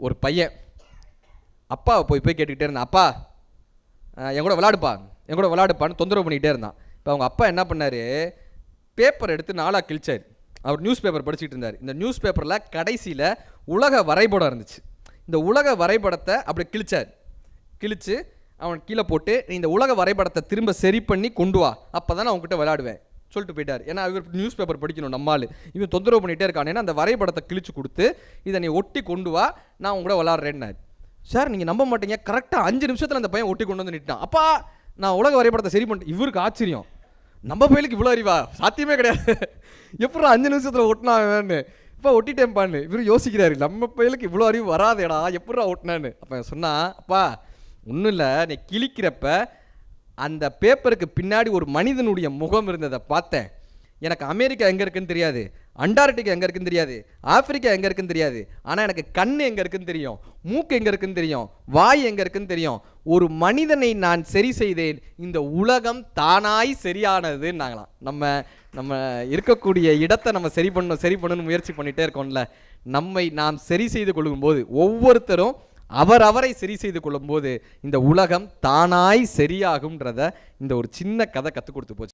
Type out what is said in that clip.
ஒரு பையன் அப்பாவை போய் கேட்டுக்கிட்டே இருந்தான், அப்பா என் கூட விளாடுப்பான்னு தொந்தரவு பண்ணிக்கிட்டே இருந்தான். இப்போ அவங்க அப்பா என்ன பண்ணார், பேப்பர் எடுத்து நாளாக கிழிச்சார். அவர் நியூஸ் பேப்பர் படிச்சுட்டு இருந்தார். இந்த நியூஸ் பேப்பரில் கடைசியில் உலக வரைபடம் இருந்துச்சு. இந்த உலக வரைபடத்தை அப்படி கிழிச்சு அவன் கீழே போட்டு, இந்த உலக வரைபடத்தை திரும்ப சரி பண்ணி கொண்டு வா, அப்போ தான் நான் அவங்ககிட்ட விளையாடுவேன் சொல்லிட்டு போயிட்டார். ஏன்னா இவர் நியூஸ் பேப்பர் படிக்கணும், நம்மால் இவன் தொந்தரவு பண்ணிகிட்டே இருக்கான். ஏன்னா அந்த வரைபடத்தை கிழிச்சு கொடுத்து இதை நீ ஒட்டி கொண்டு வா, நான் அவங்க கூட விளாட்றேன்னாரு. சார் நீங்கள் நம்ப மாட்டீங்க, கரெக்டாக 5 நிமிஷத்தில் அந்த பையன் ஒட்டி கொண்டு வந்து நிட்டான். அப்பா நான் உலக வரைபடத்தை சரி பண்ணிட்டேன். இவருக்கு ஆச்சரியம், நம்ம பையலுக்கு இவ்வளோ அறிவா, சாத்தியமே கிடையாது, எப்படா 5 நிமிஷத்தில் ஒட்டினான்னு. இப்போ ஒட்டிட்டேன்ப்பான்னு இவர் யோசிக்கிறாரு, நம்ம பையலுக்கு இவ்வளோ அறிவு வராதேடா, எப்படா ஒட்டினான்னு. அப்போ சொன்னா, அப்பா ஒன்றும் இல்லை, நீ கிழிக்கிறப்ப அந்த பேப்பருக்கு பின்னாடி ஒரு மனிதனுடைய முகம் இருந்ததை பார்த்தேன். எனக்கு அமெரிக்கா எங்கே இருக்குன்னு தெரியாது, அண்டார்டிகா எங்கே இருக்குன்னு தெரியாது, ஆப்பிரிக்கா எங்கே இருக்குன்னு தெரியாது, ஆனால் எனக்கு கண் எங்கே இருக்குன்னு தெரியும், மூக்கு எங்கே இருக்குன்னு தெரியும், வாய் எங்கே இருக்குன்னு தெரியும். ஒரு மனிதனை நான் சரி செய்தேன், இந்த உலகம் தானாய் சரியானதுன்னாங்களாம். நம்ம இருக்கக்கூடிய இடத்தை நம்ம சரி பண்ணணும்னு முயற்சி பண்ணிகிட்டே இருக்கோம்ல. நம்மை நாம் சரி செய்து கொள்ளும்போது, ஒவ்வொருத்தரும் அவரை சரி செய்து கொள்ளும்போது இந்த உலகம் தானாய் சரியாகும்ன்றத இந்த ஒரு சின்ன கதை கற்றுக் கொடுத்து போச்சு.